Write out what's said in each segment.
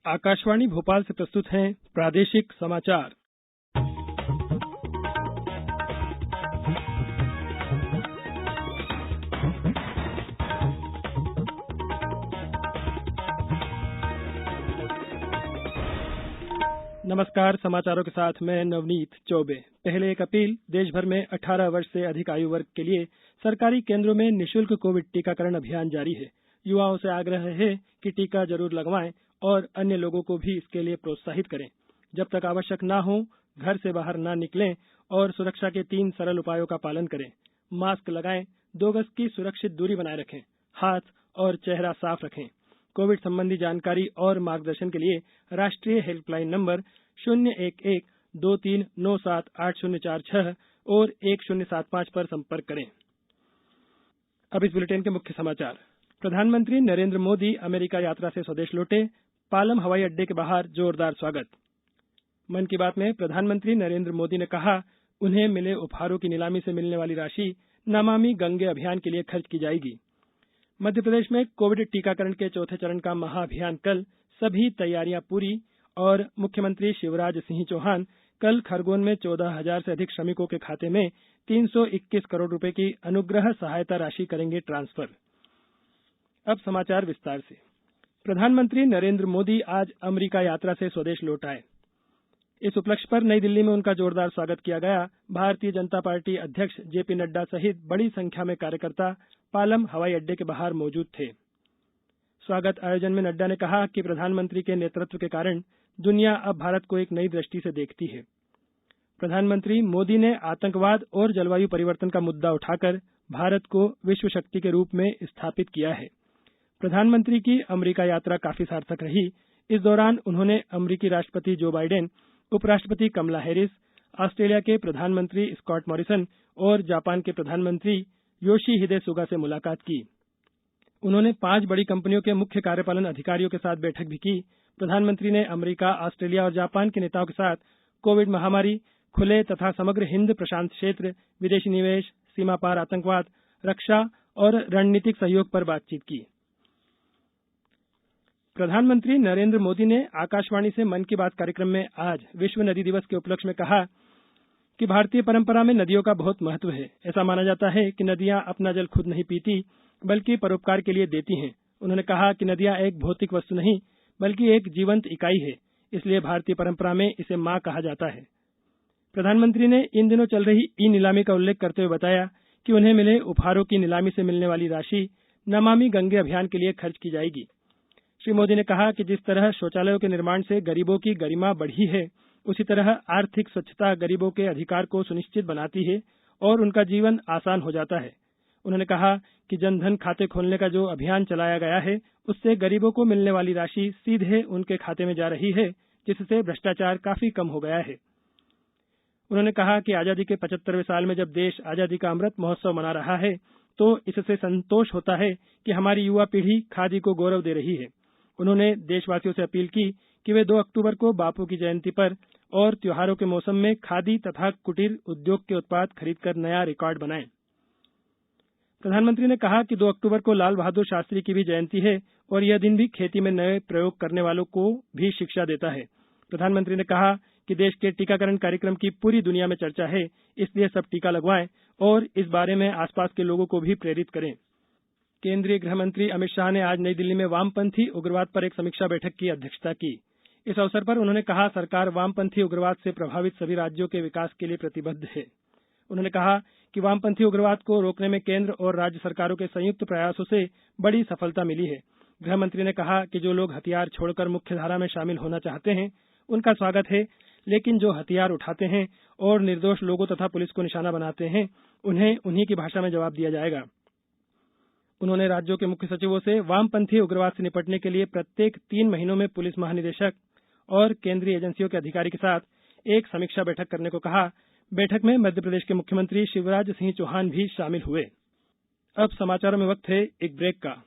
आकाशवाणी भोपाल से प्रस्तुत हैं प्रादेशिक समाचार। नमस्कार, समाचारों के साथ मैं नवनीत चौबे। पहले एक अपील। देश भर में 18 वर्ष से अधिक आयु वर्ग के लिए सरकारी केंद्रों में निःशुल्क कोविड टीकाकरण अभियान जारी है। युवाओं से आग्रह है कि टीका जरूर लगवाएं और अन्य लोगों को भी इसके लिए प्रोत्साहित करें। जब तक आवश्यक न हो, घर से बाहर न निकलें और सुरक्षा के 3 सरल उपायों का पालन करें। मास्क लगाएं, 2 गज की सुरक्षित दूरी बनाए रखें, हाथ और चेहरा साफ रखें। कोविड संबंधी जानकारी और मार्गदर्शन के लिए राष्ट्रीय हेल्पलाइन नंबर 011-2397-8046 और 1075 पर संपर्क करें। अब इस बुलेटिन के मुख्य समाचार। प्रधानमंत्री नरेंद्र मोदी अमेरिका यात्रा से स्वदेश लौटे। पालम हवाई अड्डे के बाहर जोरदार स्वागत। मन की बात में प्रधानमंत्री नरेंद्र मोदी ने कहा, उन्हें मिले उपहारों की नीलामी से मिलने वाली राशि नमामि गंगे अभियान के लिए खर्च की जाएगी। मध्य प्रदेश में कोविड टीकाकरण के चौथे चरण का महाअभियान कल, सभी तैयारियां पूरी और मुख्यमंत्री शिवराज सिंह चौहान कल खरगोन में 14,000 से अधिक श्रमिकों के खाते में 321 करोड़ रुपए की अनुग्रह सहायता राशि करेंगे ट्रांसफर। अब समाचार विस्तार से। प्रधानमंत्री नरेंद्र मोदी आज अमेरिका यात्रा से स्वदेश लौट आए। इस उपलक्ष्य पर नई दिल्ली में उनका जोरदार स्वागत किया गया। भारतीय जनता पार्टी अध्यक्ष जेपी नड्डा सहित बड़ी संख्या में कार्यकर्ता पालम हवाई अड्डे के बाहर मौजूद थे। स्वागत आयोजन में नड्डा ने कहा कि प्रधानमंत्री के नेतृत्व के कारण दुनिया अब भारत को एक नई दृष्टि से देखती है। प्रधानमंत्री मोदी ने आतंकवाद और जलवायु परिवर्तन का मुद्दा उठाकर भारत को विश्व शक्ति के रूप में स्थापित किया है। प्रधानमंत्री की अमेरिका यात्रा काफी सार्थक रही। इस दौरान उन्होंने अमेरिकी राष्ट्रपति जो बाइडेन, उपराष्ट्रपति कमला हैरिस, ऑस्ट्रेलिया के प्रधानमंत्री स्कॉट मॉरिसन और जापान के प्रधानमंत्री योशिहिदे सुगा से मुलाकात की। उन्होंने 5 बड़ी कंपनियों के मुख्य कार्यपालन अधिकारियों के साथ बैठक भी की। प्रधानमंत्री ने अमेरिका, ऑस्ट्रेलिया और जापान के नेताओं के साथ कोविड महामारी, खुले तथा समग्र हिंद प्रशांत क्षेत्र, विदेशी निवेश, सीमा पार आतंकवाद, रक्षा और रणनीतिक सहयोग पर बातचीत की। प्रधानमंत्री नरेंद्र मोदी ने आकाशवाणी से मन की बात कार्यक्रम में आज विश्व नदी दिवस के उपलक्ष्य में कहा कि भारतीय परंपरा में नदियों का बहुत महत्व है। ऐसा माना जाता है कि नदियां अपना जल खुद नहीं पीती, बल्कि परोपकार के लिए देती हैं। उन्होंने कहा कि नदियां एक भौतिक वस्तु नहीं, बल्कि एक जीवंत इकाई है। इसलिए भारतीय परंपरा में इसे मां कहा जाता है। प्रधानमंत्री ने इन दिनों चल रही ई नीलामी का उल्लेख करते हुए बताया कि उन्हें मिले उपहारों की नीलामी से मिलने वाली राशि नमामि गंगे अभियान के लिए खर्च की जाएगी। श्री मोदी ने कहा कि जिस तरह शौचालयों के निर्माण से गरीबों की गरिमा बढ़ी है, उसी तरह आर्थिक स्वच्छता गरीबों के अधिकार को सुनिश्चित बनाती है और उनका जीवन आसान हो जाता है। उन्होंने कहा कि जनधन खाते खोलने का जो अभियान चलाया गया है, उससे गरीबों को मिलने वाली राशि सीधे उनके खाते में जा रही है, जिससे भ्रष्टाचार काफी कम हो गया है। उन्होंने कहा कि आजादी के 75वें साल में जब देश आजादी का अमृत महोत्सव मना रहा है, तो इससे संतोष होता है कि हमारी युवा पीढ़ी खादी को गौरव दे रही है। उन्होंने देशवासियों से अपील की कि वे 2 अक्टूबर को बापू की जयंती पर और त्योहारों के मौसम में खादी तथा कुटीर उद्योग के उत्पाद खरीदकर नया रिकॉर्ड बनाएं। प्रधानमंत्री ने कहा कि 2 अक्टूबर को लाल बहादुर शास्त्री की भी जयंती है और यह दिन भी खेती में नए प्रयोग करने वालों को भी शिक्षा देता है। प्रधानमंत्री ने कहा कि देश के टीकाकरण कार्यक्रम की पूरी दुनिया में चर्चा है, इसलिए सब टीका लगवाएं और इस बारे में आसपास के लोगों को भी प्रेरित करें। केंद्रीय गृह मंत्री अमित शाह ने आज नई दिल्ली में वामपंथी उग्रवाद पर एक समीक्षा बैठक की अध्यक्षता की। इस अवसर पर उन्होंने कहा, सरकार वामपंथी उग्रवाद से प्रभावित सभी राज्यों के विकास के लिए प्रतिबद्ध है। उन्होंने कहा कि वामपंथी उग्रवाद को रोकने में केंद्र और राज्य सरकारों के संयुक्त प्रयासों से बड़ी सफलता मिली है। गृह मंत्री ने कहा कि जो लोग हथियार छोड़कर मुख्यधारा में शामिल होना चाहते हैं, उनका स्वागत है, लेकिन जो हथियार उठाते हैं और निर्दोष लोगों तथा पुलिस को निशाना बनाते हैं, उन्हें उन्हीं की भाषा में जवाब दिया जाएगा। उन्होंने राज्यों के मुख्य सचिवों से वामपंथी उग्रवाद से निपटने के लिए प्रत्येक 3 महीनों में पुलिस महानिदेशक और केंद्रीय एजेंसियों के अधिकारी के साथ एक समीक्षा बैठक करने को कहा। बैठक में मध्य प्रदेश के मुख्यमंत्री शिवराज सिंह चौहान भी शामिल हुए। अब समाचारों में वक्त है एक ब्रेक का।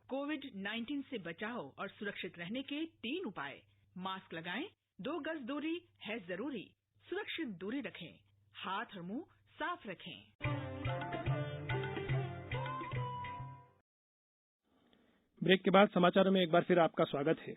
कोविड-19 से बचाव और सुरक्षित रहने के 3 उपाय। मास्क लगाएं, 2 गज दूरी है जरूरी, सुरक्षित दूरी रखें, हाथ और मुंह साफ रखें। ब्रेक के बाद समाचारों में एक बार फिर आपका स्वागत है।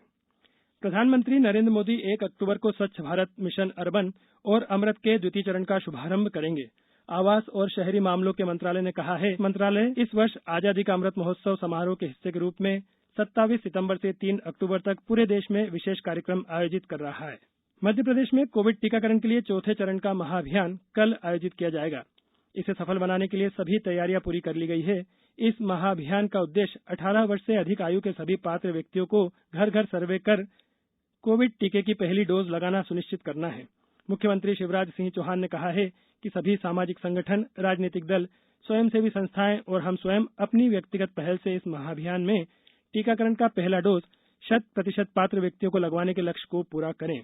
प्रधानमंत्री नरेंद्र मोदी 1 अक्टूबर को स्वच्छ भारत मिशन अर्बन और अमृत के द्वितीय चरण का शुभारंभ करेंगे। आवास और शहरी मामलों के मंत्रालय ने कहा है, मंत्रालय इस वर्ष आजादी का अमृत महोत्सव समारोह के हिस्से के रूप में 27 सितंबर से 3 अक्टूबर तक पूरे देश में विशेष कार्यक्रम आयोजित कर रहा है। मध्य प्रदेश में कोविड टीकाकरण के लिए चौथे चरण का महाअभियान कल आयोजित किया जाएगा। इसे सफल बनाने के लिए सभी तैयारियां पूरी कर ली गई है। इस महाअभियान का उद्देश्य 18 वर्ष से अधिक आयु के सभी पात्र व्यक्तियों को घर घर सर्वे कर कोविड टीके की पहली डोज लगाना सुनिश्चित करना है। मुख्यमंत्री शिवराज सिंह चौहान ने कहा है कि सभी सामाजिक संगठन, राजनीतिक दल, स्वयंसेवी संस्थाएं और हम स्वयं अपनी व्यक्तिगत पहल से इस महाअभियान में टीकाकरण का पहला डोज 100% पात्र व्यक्तियों को लगवाने के लक्ष्य को पूरा करें।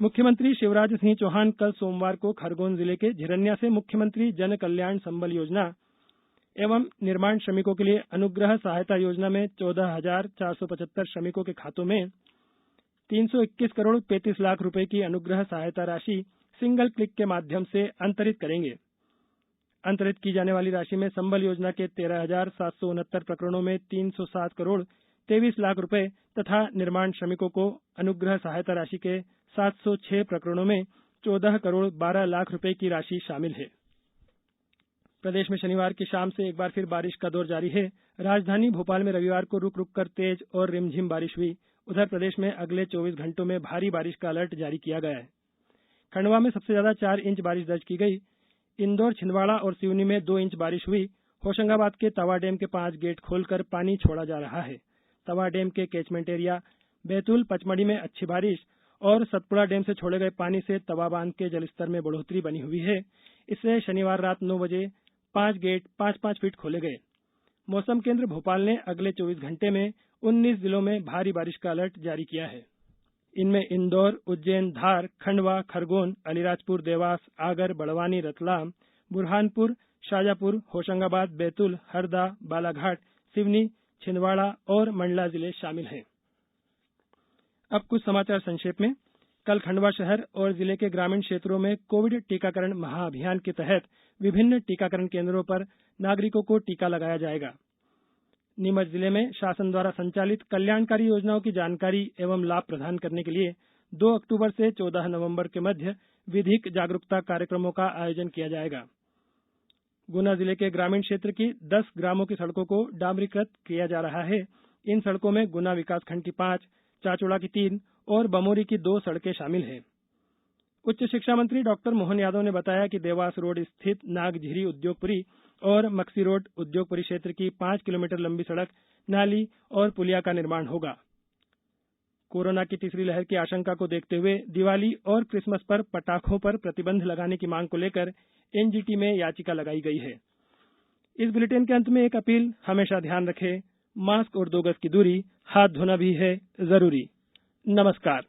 मुख्यमंत्री शिवराज सिंह चौहान कल सोमवार को खरगोन जिले के झिरन्या से मुख्यमंत्री जन कल्याण संबल योजना एवं निर्माण श्रमिकों के लिए अनुग्रह सहायता योजना में 14,475 श्रमिकों के खातों में 321 करोड़ 35 लाख रुपए की अनुग्रह सहायता राशि सिंगल क्लिक के माध्यम से अंतरित करेंगे। अंतरित की जाने वाली राशि में संबल योजना के 13,769 प्रकरणों में 307 करोड़ 23 लाख रुपए तथा निर्माण श्रमिकों को अनुग्रह सहायता राशि के 706 प्रकरणों में 14 करोड़ 12 लाख रुपए की राशि शामिल है। प्रदेश में शनिवार की शाम से एक बार फिर बारिश का दौर जारी है। राजधानी भोपाल में रविवार को रुक रुक कर तेज और रिमझिम बारिश हुई। उधर प्रदेश में अगले 24 घंटों में भारी बारिश का अलर्ट जारी किया गया है। खंडवा में सबसे ज्यादा 4 इंच बारिश दर्ज की गई। इंदौर, छिंदवाड़ा और सिवनी में 2 इंच बारिश हुई। होशंगाबाद के तवा डैम के 5 गेट खोलकर पानी छोड़ा जा रहा है। तवा डैम के कैचमेंट एरिया, बैतूल, पचमढ़ी में अच्छी बारिश और सतपुड़ा डैम से छोड़े गए पानी से तवा बांध के जलस्तर में बढ़ोतरी बनी हुई है। इससे शनिवार रात 9 बजे 5 गेट 5-5 फीट खोले गए। मौसम केंद्र भोपाल ने अगले 24 घंटे में 19 जिलों में भारी बारिश का अलर्ट जारी किया है। इनमें इंदौर, उज्जैन, धार, खंडवा, खरगोन, अलीराजपुर, देवास, आगर, बड़वानी, रतलाम, बुरहानपुर, शाजापुर, होशंगाबाद, बैतूल, हरदा, बालाघाट, सिवनी, छिंदवाड़ा और मंडला जिले शामिल हैं। अब कुछ समाचार संक्षेप में। कल खंडवा शहर और जिले के ग्रामीण क्षेत्रों में कोविड टीकाकरण महाअभियान के तहत विभिन्न टीकाकरण केंद्रों पर नागरिकों को टीका लगाया जाएगा। नीमच जिले में शासन द्वारा संचालित कल्याणकारी योजनाओं की जानकारी एवं लाभ प्रदान करने के लिए 2 अक्टूबर से 14 नवंबर के मध्य विधिक जागरूकता कार्यक्रमों का आयोजन किया जाएगा। गुना जिले के ग्रामीण क्षेत्र की 10 ग्रामों की सड़कों को डामरीकृत किया जा रहा है। इन सड़कों में गुना विकासखंड की 5, चाचोड़ा की 3 और बमोरी की 2 सड़कें शामिल हैं। उच्च शिक्षा मंत्री डॉक्टर मोहन यादव ने बताया कि देवास रोड स्थित नागझिरी उद्योगपुरी और मक्सी रोड उद्योगपुरी क्षेत्र की 5 किलोमीटर लंबी सड़क, नाली और पुलिया का निर्माण होगा। कोरोना की तीसरी लहर की आशंका को देखते हुए दिवाली और क्रिसमस पर पटाखों पर प्रतिबंध लगाने की मांग को लेकर एनजीटी में याचिका लगाई गई है। इस बुलेटिन के अंत में एक अपील, हमेशा ध्यान रखें, मास्क और 2 गज की दूरी, हाथ धोना भी है जरूरी। नमस्कार।